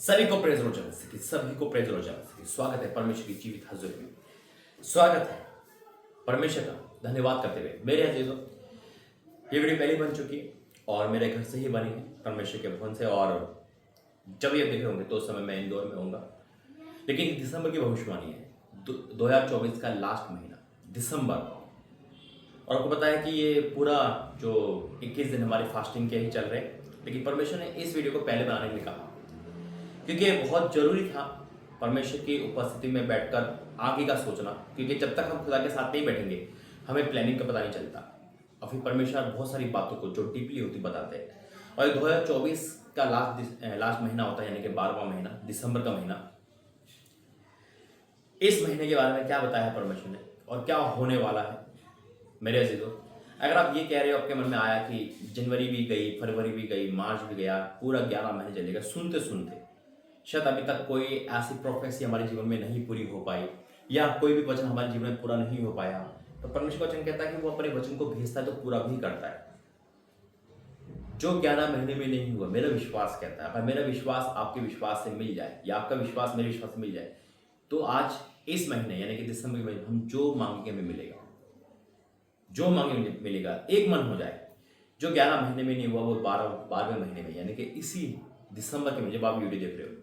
सभी को प्रेज रोजा की सभी को प्रेज रोजा की स्वागत है परमेश्वर की जीवित हजूरी में। स्वागत है परमेश्वर का धन्यवाद करते हुए मेरे अजीजों। ये वीडियो पहले बन चुकी है और मेरे घर से ही बनी है परमेश्वर के भवन से, और जब ये देखे होंगे तो उस समय मैं इंदौर में होऊंगा। लेकिन दिसंबर की भविष्यवाणी है 2024 का लास्ट महीना दिसंबर, और आपको पता है कि ये पूरा जो 21 दिन हमारे फास्टिंग के ही चल रहे हैं। लेकिन परमेश्वर ने इस वीडियो को पहले बनाने के लिए कहा क्योंकि ये बहुत जरूरी था परमेश्वर की उपस्थिति में बैठकर आगे का सोचना, क्योंकि जब तक हम खुदा के साथ नहीं बैठेंगे हमें प्लानिंग का पता नहीं चलता। और फिर परमेश्वर बहुत सारी बातों को जो डीपली होती बताते हैं। और 2024 का लास्ट महीना होता है, यानी कि 12वां महीना दिसंबर का महीना। इस महीने के बारे में क्या बताया है परमेश्वर ने और क्या होने वाला है मेरे अजीजों। अगर आप ये कह रहे हो, आपके मन में आया कि जनवरी भी गई, फरवरी भी गई, मार्च भी गया, पूरा 11 महीने चलेगा, सुनते सुनते शायद अभी तक कोई ऐसी प्रोफेसी हमारे जीवन में नहीं पूरी हो पाई, या कोई भी वचन हमारे जीवन में पूरा नहीं हो पाया, तो परमेश्वर का वचन कहता है कि वो अपने वचन को भेजता है तो पूरा भी करता है। जो 11 महीने में नहीं हुआ, मेरा विश्वास कहता है, अगर मेरा विश्वास आपके विश्वास से मिल जाए या आपका विश्वास मेरे विश्वास से मिल जाए, तो आज इस महीने यानी कि दिसंबर के महीने हम जो मांगेंगे हमें मिलेगा। जो मांगेंगे मिलेगा, एक मन हो जाए। जो 11 महीने में नहीं हुआ वो 12वें महीने में, यानी कि इसी दिसंबर के महीने जब आप वीडियो देख रहे हो,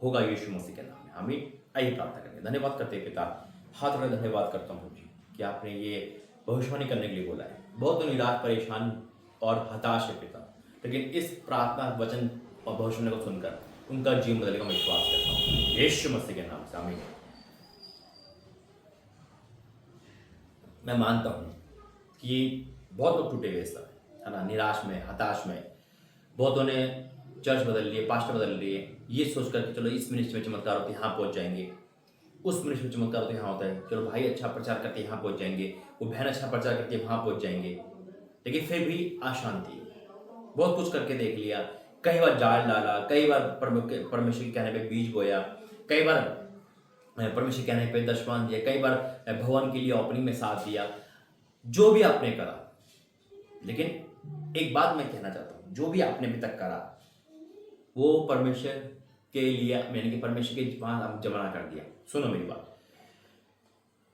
होगा यीशु मसीह के नाम में। हमें आइए प्रार्थना करेंगे। धन्यवाद करते हैं पिता, हाथ में धन्यवाद करता हूँ जी कि आपने ये भविष्यवाणी करने के लिए बोला है। बहुत निराश, परेशान और हताश है पिता, लेकिन इस प्रार्थना वचन और भविष्यवाणी को सुनकर उनका जीवन बदलने का मैं विश्वास करता हूँ यीशु मसीह के नाम से, आमीन। मैं मानता हूँ कि बहुत लोग टूटे हुए है ना, निराश में, हताश में। बहुतों ने चर्च बदल लिए, पास्टर बदल लिए, ये सोचकर कि चलो इस मिनिस्ट्री में चमत्कार होते यहाँ पहुँच जाएंगे, उस मिनिस्ट्री में चमत्कार होते यहाँ होता है, चलो भाई अच्छा प्रचार करते यहाँ पहुँच जाएंगे, वो बहन अच्छा प्रचार करती है वहाँ पहुँच जाएंगे। लेकिन फिर भी अशांति, बहुत कुछ करके देख लिया, कई बार जाल डाला, कई बार परमेश्वर के कहने पे बीज बोया, कई बार परमेश्वर के कहने पे दशमान दिया, कई बार भवन के लिए ओपनिंग में साथ दिया, जो भी आपने करा। लेकिन एक बात मैं कहना चाहता हूँ, जो भी आपने अभी तक करा वो परमेश्वर के लिए, यानी कि परमेश्वर के वहां जमाना कर दिया। सुनो मेरी बात,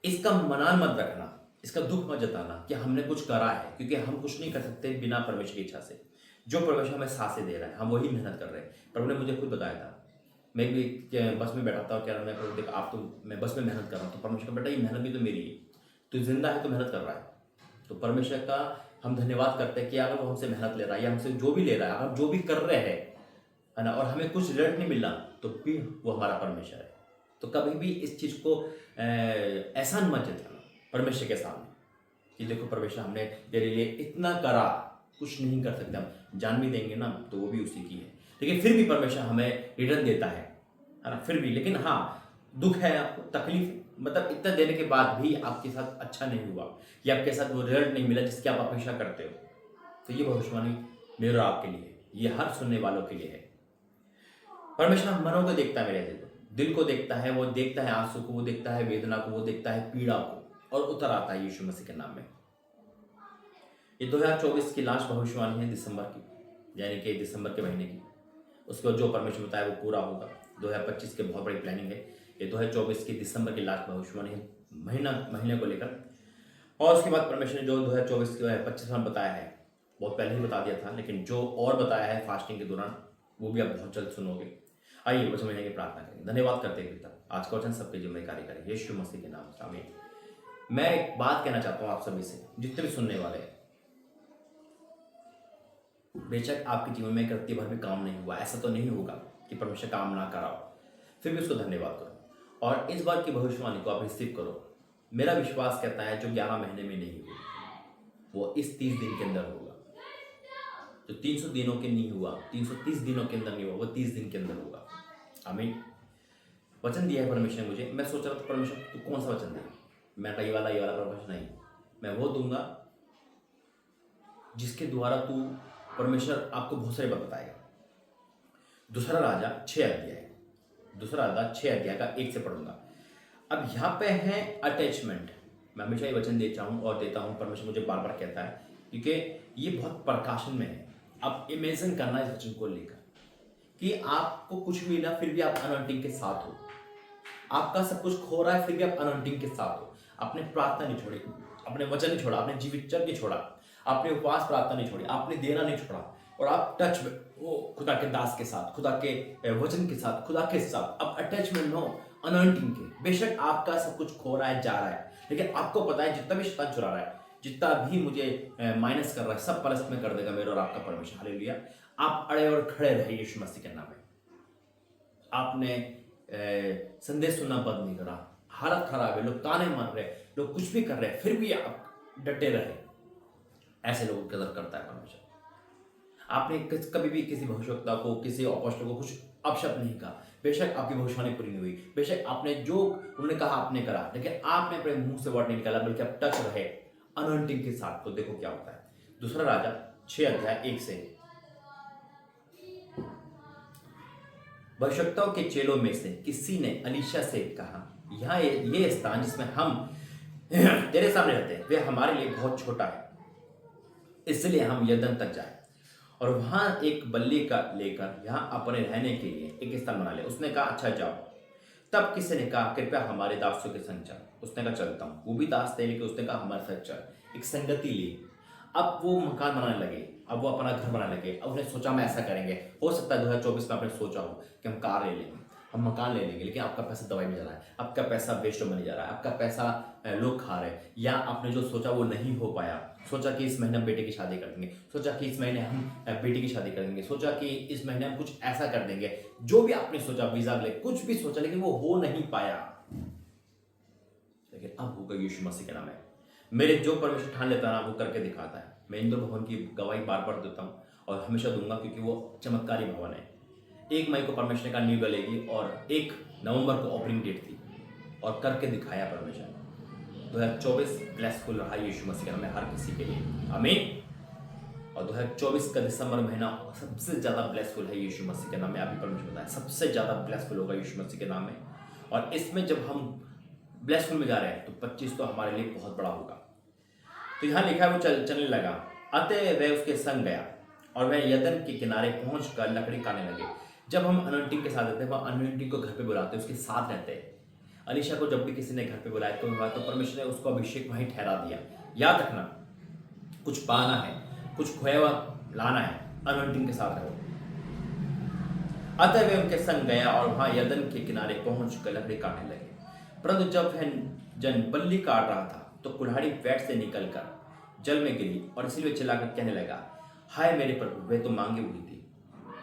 इसका मनान मत रखना, इसका दुख मत जताना कि हमने कुछ करा है, क्योंकि हम कुछ नहीं कर सकते बिना परमेश्वर की इच्छा से। जो परमेश्वर हमें सांसें दे रहा है हम वही मेहनत कर रहे हैं। प्रभु ने मुझे खुद बताया था, मैं भी बस में बैठा था, क्या मैं प्रभु देख आप तो, मैं बस में मेहनत कर रहा हूँ, तो परमेश्वर बेटा ये मेहनत भी तो मेरी है, तो जिंदा है तो मेहनत कर रहा है। तो परमेश्वर का हम धन्यवाद करते हैं कि अगर वो हमसे मेहनत ले रहा है या हमसे जो भी ले रहा है, अगर जो भी कर रहे हैं है ना, और हमें कुछ रिजल्ट नहीं मिला, तो भी वो हमारा परमेश्वर है। तो कभी भी इस चीज़ को एहसान मत जताना परमेश्वर के सामने कि देखो परमेश्वर हमने तेरे लिए इतना करा, कुछ नहीं कर सकते, हम जान भी देंगे ना तो वो भी उसी की है। लेकिन फिर भी परमेश्वर हमें रिटर्न देता है ना, फिर भी। लेकिन हाँ, दुख है, आपको तकलीफ, मतलब इतना देने के बाद भी आपके साथ अच्छा नहीं हुआ या आपके साथ वो रिजल्ट नहीं मिला जिसकी आप अपेक्षा करते हो, तो ये भविष्यवाणी मेरे और आपके लिए, ये हर सुनने वालों के लिए है। परमेश्वर मनों को देखता है, मेरे दिल को देखता है, वो देखता है आंसू को, वो देखता है वेदना को, वो देखता है पीड़ा को, और उतर आता है यीशु मसीह के नाम में। ये 2024 की लास्ट भविष्यवाणी है दिसंबर की, यानी कि दिसंबर के महीने की। उसके बाद जो परमेश्वर बताया वो पूरा होगा। 2025 के बहुत बड़ी प्लानिंग है। ये 2024 की दिसंबर की लास्ट भविष्यवाणी है महीने को लेकर। और उसके बाद परमेश्वर ने जो 2024 के 25 में बताया है, बहुत पहले ही बता दिया था, लेकिन जो और बताया है फास्टिंग के दौरान वो भी आप बहुत जल्द सुनोगे। आइए वचन महीने की प्रार्थना करें। धन्यवाद करते हैं पिता, आज का वचन सबके जीवन में कार्य करें यीशु मसीह के नाम से, आमीन। मैं एक बात कहना चाहता हूँ आप सभी से, जितने भी सुनने वाले हैं, बेशक आपके जीवन में एक रत्ती भर भी काम नहीं हुआ, ऐसा तो नहीं होगा कि परमेश्वर काम ना कराओ, फिर भी उसको धन्यवाद करो और इस बार की भविष्यवाणी को आप रिसीव करो। मेरा विश्वास कहता है जो 11 महीने में नहीं हुआ वो इस 30 दिन के अंदर होगा। जो 300 दिनों के नहीं हुआ, 330 दिनों के अंदर नहीं हुआ, वो 30 दिन के अंदर होगा, आमीन। वचन दिया है परमेश्वर ने मुझे। मैं सोच रहा था परमेश्वर तू कौन सा वचन दे, मैं ये वाला परमेश्वर नहीं, मैं वो दूंगा जिसके द्वारा तू, परमेश्वर आपको बहुत सारी बात बताएगा। दूसरा राजा 6 अध्याय का 1 से पढ़ूंगा। अब यहाँ पे है अटैचमेंट। मैं हमेशा ये वचन देता हूँ, परमेश्वर मुझे बार बार कहता है, क्योंकि ये बहुत प्रकाशन में है। अब इमेजिन करना इस वचन को लेकर कि आपको कुछ भी ना फिर भी आप अनॉइंटिंग के साथ हो, आपका सब कुछ खो रहा है फिर भी आप अनॉइंटिंग के साथ हो। आपने प्रार्थना नहीं छोड़ी, आपने वचन नहीं छोड़ा, आपने जीवित चर नहीं छोड़ा, आपने उपवास प्रार्थना नहीं छोड़ी, आपने देना नहीं छोड़ा, और आप टच में वो खुदा के दास के साथ, खुदा के वचन के साथ, खुदा के साथ अब अटैचमेंट हो अनॉइंटिंग के। बेशक आपका सब कुछ खो रहा है, जा रहा है, लेकिन आपको पता है जितना भी शैतान चुरा रहा है, जितना भी मुझे माइनस कर रहा है, सब प्लस में कर देगा मेरा और आपका परमेश्वर। हालेलुया। आप अड़े और खड़े रहे यीशु मसीह के नाम में। आपने संदेश सुनना बंद नहीं करा, हालत खराब है, लोग ताने मार रहे, लोग कुछ भी कर रहे हैं, फिर भी आप डटे रहे। ऐसे लोगों की कदर करता है परमेश्वर। आपने कभी भी किसी भविष्यवक्ता को, किसी अपोस्टल को कुछ अपशब्द नहीं कहा, बेशक आपकी भविष्यवाणी पूरी नहीं हुई, बेशक आपने जो उन्होंने कहा आपने करा, लेकिन आपने अपने मुंह से वर्ड नहीं निकाला, बल्कि आप टच रहे अनॉइंटिंग के साथ। तो देखो क्या होता है। दूसरा राजा 6 अध्याय 1 से। भविष्यवक्ताओं के चेलों में से किसी ने अलीशा से कहा, यहाँ ये स्थान जिसमें हम तेरे सामने रहते हैं वे हमारे लिए बहुत छोटा है, इसलिए हम यरदन तक जाए और वहां एक बल्ली का लेकर यहाँ अपने रहने के लिए एक स्थान बना ले। उसने कहा अच्छा जाओ। तब किसी ने कहा कृपया हमारे दासों के संग चल। उसने कहा चलता हूँ। वो भी दास थे, लेकिन उसने कहा हमारे साथ चल। एक संगति ली। अब वो मकान बनाने लगे, अब वो अपना घर बनाने लगे। अब उसने सोचा हम ऐसा करेंगे, हो सकता है 2024 में आपने सोचा हो कि हम कार ले लेंगे, हम मकान ले लेंगे, लेकिन आपका पैसा दवाई में जा रहा है, आपका पैसा वेस्ट में जा रहा है, आपका पैसा लोग खा रहे हैं, या आपने जो सोचा वो नहीं हो पाया। सोचा कि इस महीने हम बेटे की शादी कर देंगे, सोचा कि इस महीने हम बेटी की शादी कर देंगे, सोचा कि इस महीने हम कुछ ऐसा कर देंगे, जो भी आपने सोचा, वीजा ले, कुछ भी सोचा, लेकिन वो हो नहीं पाया। लेकिन अब होगा यीशु मसीह के नाम है। मेरे जो परमेश्वर ठान लेता है ना, वो करके दिखाता है। मैं इंद्र भवन की गवाही बार बार देता हूँ और हमेशा दूंगा, क्योंकि वो चमत्कारी भवन है। 1 मई को परमेश्वर का नींव डलेगी और 1 नवंबर को ओपनिंग डेट थी, और करके दिखाया परमेश्वर। 2024 ब्लेसफुल रहा यीशु मसीह के नाम में हर किसी के लिए, आमीन। और 2024 का दिसंबर महीना सबसे ज्यादा ब्लेसफुल है यीशु मसीह के नाम में। अभी परमेश्वर बताया सबसे ज्यादा ब्लेसफुल होगा यीशु मसीह के नाम में। और इसमें जब हम ब्लेसफुल में जा रहे हैं तो 25 तो हमारे लिए बहुत बड़ा होगा। तो यहाँ लिखा है वो चलने लगा, अतः वह उसके संग गया और वह यरदन के किनारे पहुंचकर लकड़ी काटने लगे। जब हम अनॉइंटिंग के साथ रहते हैं, वह अनॉइंटिंग को घर पे बुलाते हैं, उसके साथ रहते हैं। अलीशा को जब भी किसी ने घर पे बुलाया तो परमेश्वर ने उसको अभिषेक वहीं ठहरा दिया। याद रखना, कुछ पाना है, कुछ खोया हुआ लाना है, अनॉइंटिंग के साथ रहो। अतः वे उनके संग गया और वहां यरदन के किनारे पहुंचकर लकड़ी काटने लगे। परंतु जब वह जन बल्ली काट रहा था तो कुल्हाड़ी पेट से निकलकर जल में गिरी और इसीलिए चिल्लाकर कहने लगा, हाय मेरे प्रभु, वे तो मांगी हुई थी।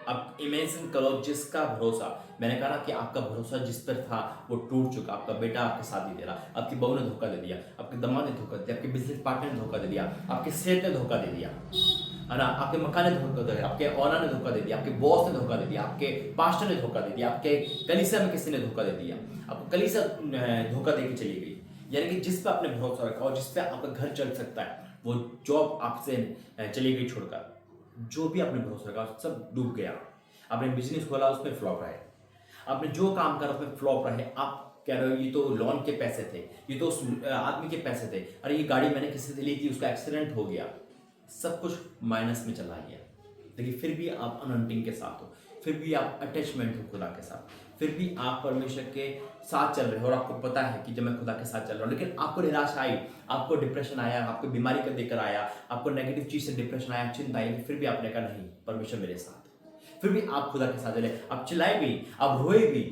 अब इमेजिन करो, जिसका भरोसा, मैंने कहा ना कि आपका भरोसा जिस पर था वो टूट चुका। आपका बेटा आपके साथ नहीं दे रहा, आपकी बहू ने धोखा दे दिया, आपके दामाद ने धोखा दे दिया, आपके बिजनेस पार्टनर ने धोखा दे दिया, आपके सेठ ने धोखा दे दिया, है ना, आपके मकान ने धोखा दे दिया, आपके ओनर ने धोखा दे दिया, आपके बॉस ने धोखा दे दिया, आपके पास्टर ने धोखा दे दिया, आपके कलीसिया में किसी ने धोखा दे दिया, आपको कलीसिया धोखा दे के चली गई। यानी कि जिस पर आपने भरोसा रखा और जिस पे आपका घर चल सकता है, वो जॉब आपसे चली गई छोड़कर। जो भी आपने भरोसा रखा सब डूब गया। आपने बिजनेस खोला, उसमें फ्लॉप रहे। आपने जो काम करा उसमें फ्लॉप रहे। आप कह रहे हो ये तो लोन के पैसे थे, ये तो उस आदमी के पैसे थे, अरे ये गाड़ी मैंने किसी से ली थी, उसका एक्सीडेंट हो गया, सब कुछ माइनस में चला गया। लेकिन फिर भी आप अनॉइंटिंग के साथ हो, फिर भी आप अटैचमेंट हो खुदा के साथ, फिर भी आप परमेश्वर के साथ चल रहे हो और आपको पता है कि जब मैं खुदा के साथ चल रहा हूँ। लेकिन आपको निराशा आई, आपको डिप्रेशन आया, आपको बीमारी का देकर आया, आपको नेगेटिव चीज से डिप्रेशन आया, चिंता आई, फिर भी आपने कहा नहीं, परमेश्वर मेरे साथ। फिर भी आप खुदा के साथ चले, आप चिल्लाए भी, आप रोए भी,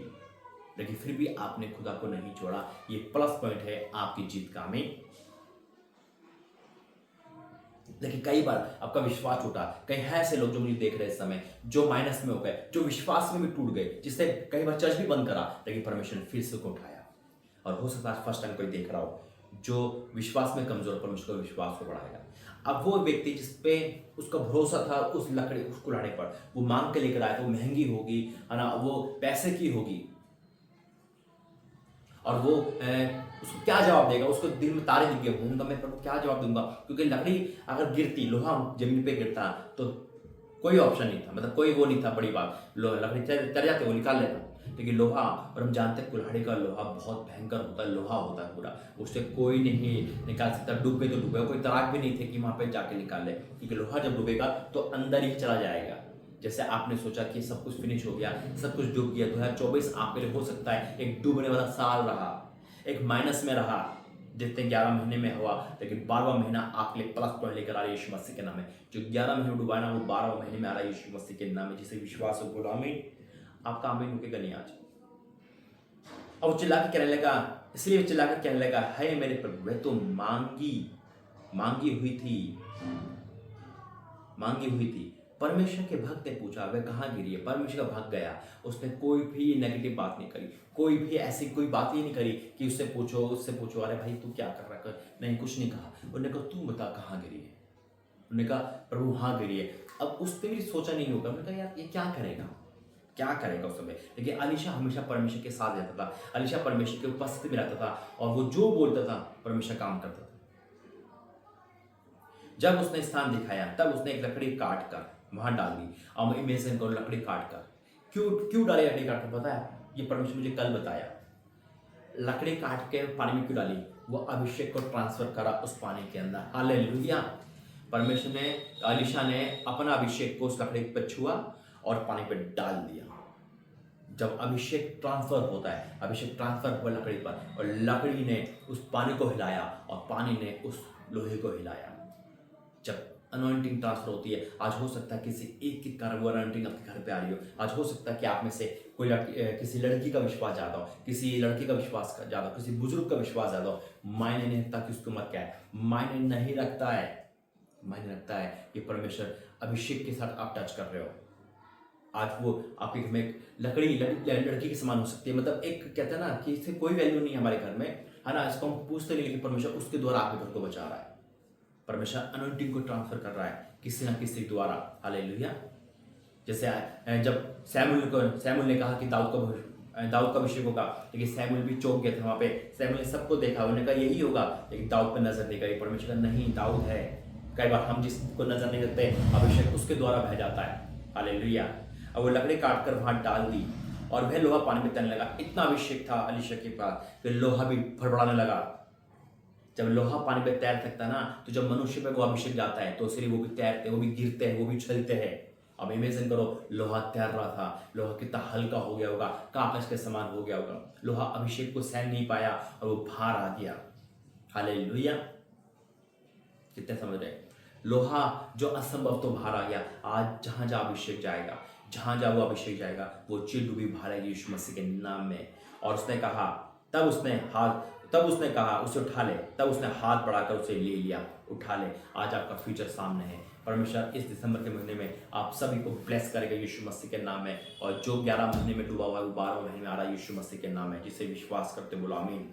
लेकिन फिर भी आपने खुदा को नहीं छोड़ा। ये प्लस पॉइंट है आपकी जीत का, आमीन। लेकिन कई बार आपका विश्वास टूटा। कई है ऐसे लोग जो मुझे देख रहे इस समय, जो माइनस में हो गए, जो विश्वास में भी टूट गए, जिससे कई बार चर्च भी बंद करा, लेकिन परमेश्वर ने फिर से उनको उठाया। और हो सकता है फर्स्ट टाइम कोई देख रहा हो जो विश्वास में कमजोर, परमेश्वर का विश्वास को बढ़ाएगा। अब वो व्यक्ति जिसपे उसका भरोसा था, उस लकड़ी, उस कुल्हाड़ी पर, वो मांग के लेकर आया, तो महंगी होगी, है ना, वो पैसे की होगी, और वो उसको क्या जवाब देगा? उसको दिल में तारे दिख गए होंगे, मैं प्रभु क्या जवाब दूंगा? क्योंकि लकड़ी अगर गिरती, लोहा जमीन पे गिरता तो कोई ऑप्शन नहीं था, मतलब कोई वो नहीं था बड़ी बात, लकड़ी चल जाते, वो निकाल लेता। लेकिन लोहा, और हम जानते हैं कुल्हाड़ी का लोहा बहुत भयंकर होता है, लोहा होता है पूरा, उससे कोई नहीं निकाल सकता। डूब गए तो डूबे, कोई तराक भी नहीं थे कि वहां पे जाके निकाल ले, क्योंकि लोहा जब डूबेगा तो अंदर ही चला जाएगा, जैसे आपने सोचा कि सब कुछ फिनिश हो गया, सब कुछ डूब गया, 2024 आपके लिए हो सकता है एक डूबने वाला साल रहा, एक माइनस में रहा, जितने 11 महीने में हुआ, लेकिन 12वां महीना आपके लिए प्लस पॉइंट लेकर आ रहा है यीशु मसीह के नाम में। जो 11 महीने डूबा है ना, वो 12वां महीने में आ रहा है यीशु मसीह के नाम में। जिसे विश्वास हो बोलो आमीन। आपका आमीन रुकेगा नहीं आज। और वो चिल्ला के कहने लगा, इसलिए चिल्ला कर कहने लगा, है मेरे प्रभु, वह तो मांगी हुई थी। परमेश्वर के भक्त ने पूछा, वह कहाँ गिरी है? परमेश्वर का भक्त गया, उसने कोई भी नेगेटिव बात नहीं करी, कोई भी ऐसी कोई बात ही नहीं करी कि उससे पूछो अरे भाई तू क्या कर रहा है, नहीं कुछ नहीं कहा। उन्होंने कहा तू बता कहाँ गिरी है? उन्होंने कहा प्रभु हाँ गिरी है। अब उसने भी सोचा नहीं होगा, उन्होंने कहा यार ये क्या करेगा उस समय। लेकिन अलीशा हमेशा परमेश्वर के साथ रहता था, अलीशा परमेश्वर के उपस्थिति में रहता था, और वो जो बोलता था परमेश्वर काम करता था। जब उसने स्थान दिखाया तब उसने एक लकड़ी काट कर वहां डाल दी। अब इमेजिन करो, लकड़ी काट कर क्यों डाली? लकड़ी काट कर पता है, ये परमेश्वर मुझे कल बताया। लकड़ी काट के पानी में क्यों डाली? वो अभिषेक को ट्रांसफर करा उस पानी के अंदर। हालेलुया। परमेश्वर ने, अलीशा ने अपना अभिषेक को उस लकड़ी पर छुआ और पानी पे डाल दिया। जब अभिषेक ट्रांसफर होता है, अभिषेक ट्रांसफर हुआ लकड़ी पर, और लकड़ी ने उस पानी को हिलाया और पानी ने उस लोहे को हिलाया। जब अनॉइंटिंग ट्रांसफर होती है, आज हो सकता है किसी एक के कारण वो अनॉइंटिंग आपके घर पे आ रही हो। आज हो सकता है कि आप में से कोई किसी लड़की का विश्वास ज़्यादा हो, किसी लड़के का विश्वास ज़्यादा हो, किसी बुजुर्ग का विश्वास ज़्यादा हो। मायने नहीं रखता कि उसकी उम्र क्या है, मायने नहीं रखता है, मायने रखता है कि परमेश्वर अभिषेक के साथ आप टच कर रहे हो। आज वो आपके घर में एक लड़की के समान हो सकती है। मतलब एक कहते हैं ना कि इससे कोई वैल्यू नहीं है हमारे घर में, है ना, इसको हम पूछते नहीं, लेकिन परमेश्वर उसके द्वारा आपके घर को बचा रहा है। परमेश्वर अनॉइंटिंग को ट्रांसफर कर रहा है किसी ना किसी द्वारा। हालेलुया। जैसे जब सैमुअल ने कहा कि दाऊद का अभिषेक होगा, लेकिन सैमुअल भी चौंक गया था वहां पे। सैमुअल ने सबको देखा, उन्होंने कहा यही होगा, लेकिन दाऊद पर नजर नहीं गई। परमेश्वर का नहीं, दाऊद है। कई बार हम जिसको नजर नहीं रखते, अभिषेक उसके द्वारा बह जाता है। हालेलुया। अब वो लकड़ी काट कर वहां डाल दी और वह लोहा पानी में तैरने लगा। इतना अभिषेक था अलीशा के पास कि लोहा भी फड़फड़ाने लगा। जब लोहा पानी पे तैर सकता है ना, तो जब मनुष्य पे वो अभिषेक जाता है तो इसलिए वो भी तैरते, वो भी गिरते हैं, वो भी चलते हैं। अब इमेजिन करो, लोहा तैर रहा था, लोहा कितना हल्का हो गया होगा, कागज के समान हो गया होगा। लोहा अभिषेक को सहन नहीं पाया और वो बाहर आ गया। हालेलुया। कितने समझ रहे? लोहा जो असंभव तो बाहर आ गया। आज जहां जहां अभिषेक जाएगा, जहां जहां वो अभिषेक जाएगा, वो चिल डूबी बाहर आएगी यीशु मसीह के नाम में। और उसने कहा, तब उसने कहा उसे उठा ले। तब उसने हाथ बढ़ाकर उसे ले लिया, उठा ले। आज आपका फ्यूचर सामने है। परमेश्वर इस दिसंबर के महीने में आप सभी को ब्लेस करेगा यीशु मसीह के नाम में। और जो 11 महीने में डूबा हुआ है, वो 12 महीने में आ रहा है यीशु मसीह के नाम में। जिसे विश्वास करते बोलो आमीन।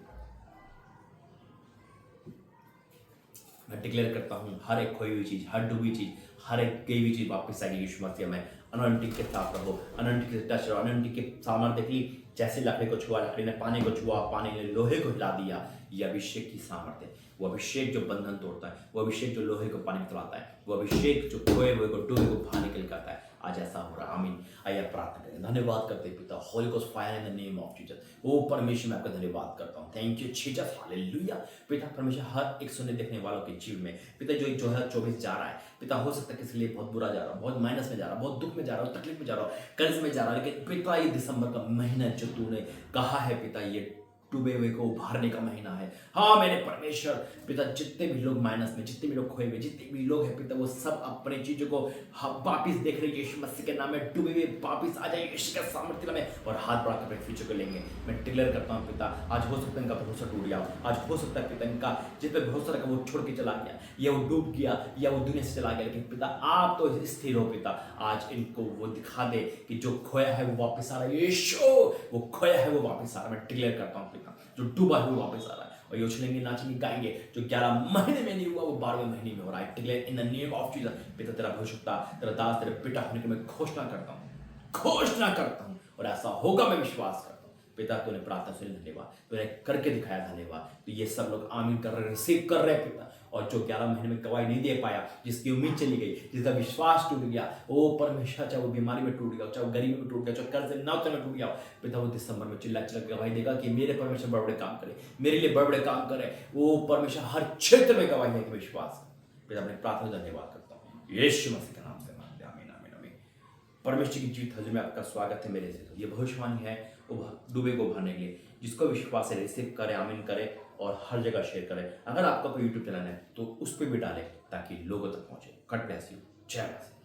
मैं डिक्लेयर करता हूँ, हर एक खोई हुई चीज, हर डूबी चीज, हर एक गई हुई चीज वापस आएगी यीशु मसीह में। अनॉइंटिंग के साथ रहो, अनॉइंटिंग के टच रहो, अनॉइंटिंग के सामर्थ्य देख ली। जैसे लकड़ी को छुआ, लकड़ी ने पानी को छुआ, पानी ने लोहे को हिला दिया। ये अभिषेक की सामर्थ्य, वो अभिषेक जो बंधन तोड़ता है, वो अभिषेक जो लोहे को पानी में तलाता है, वो अभिषेक जो खोए हुए को डूबे को बाहर निकल करता है। आज ऐसा हो रहा है। आमीन। आइए प्रार्थना करें। धन्यवाद करते पिता, holy ghost fire in the name of Jesus. ओ परमेश्वर, मैं आपका धन्यवाद करता हूँ। Thank you Jesus. हालेलुया। पिता परमेश्वर, हर एक सुनने देखने वालों के जीवन में पिता जो 2024 जा रहा है, पिता हो सकता है किसी लिए बहुत बुरा जा रहा हो, बहुत माइनस में जा रहा हो, बहुत दुख में जा रहा हो, तकलीफ में जा रहा हो, कर्ज में जा रहा हो, लेकिन पिता ये दिसंबर का महीना जो तूने कहा है पिता, ये डूबे हुए को उभारने का महीना है। हाँ मेरे परमेश्वर पिता, जितने भी लोग माइनस में, जितने भी लोग खोए हुए, जितने भी लोग हैं पिता, वो सब अपने चीजों को वापिस देख रहे हैं यीशु मसीह के नाम में। डूबे हुए वापिस आ जाए यीशु के सामर्थ्य में और हाथ बढ़ाकर अपने फ्यूचर को लेंगे। मैं डिक्लेयर करता हूँ पिता, आज हो सकता है इनका भरोसा टूट गया, आज हो सकता है पिता इनका जिस पे भरोसा रखा वो छोड़ के चला गया, या वो डूब गया, या वो दुनिया से चला गया, लेकिन पिता आप तो स्थिर हो पिता। आज इनको वो दिखा दे कि जो खोया है वो वापस आ रहा है। यीशु, वो खोया है वो वापस आ रहा है। मैं डिक्लेयर करता हूँ पिता, जो डूबा है वो वापस आ रहा है। और ये उछलेंगे, नाचेंगे, गाएंगे। जो 11 महीने में नहीं हुआ वो 12वें महीने में हो रहा है। Declare in the name of Jesus. पिता तेरा भविष्यता, तेरा दास, तेरे बेटा होने की मैं घोषणा करता हूँ और ऐसा होगा, मैं विश्वास करता हूँ। पिता तूने प्रार्थना सुनी, धन्यवाद। तूने करके दिखाया, धन्यवाद। तो ये सब लोग आमीन कर रहे, रिसीव कर रहे पिता। और जो 11 महीने में गवाही नहीं दे पाया, जिसकी उम्मीद चली गई, जिसका विश्वास टूट गया, वो परमेश्वर, चाहे वो बीमारी में टूट गया, चाहे वो गरीबी में टूट गया, चाहे कर्ज नाव में टूट गया, पिता वो दिसंबर में चिल्ला गवाही देगा कि मेरे परमेश्वर बड़े काम करे, मेरे लिए बड़े काम करे। वो परमेश्वर हर क्षेत्र में गवाही है कि विश्वास। पिता अपने प्रार्थना धन्यवाद करता हूँ यीशु मसीह के नाम से। आमीन आमीन आमीन। परमेश्वर की जीवित हजूर में आपका स्वागत है मेरे से। तो ये भविष्यवाणी है वो डूबे को भरने के लिए, जिसको विश्वास है रिसीव करे, आमीन करे और हर जगह शेयर करे। अगर आपका कोई यूट्यूब चैनल है तो उस पर भी डालें ताकि लोगों तक पहुंचे। God bless you. जय मसीह।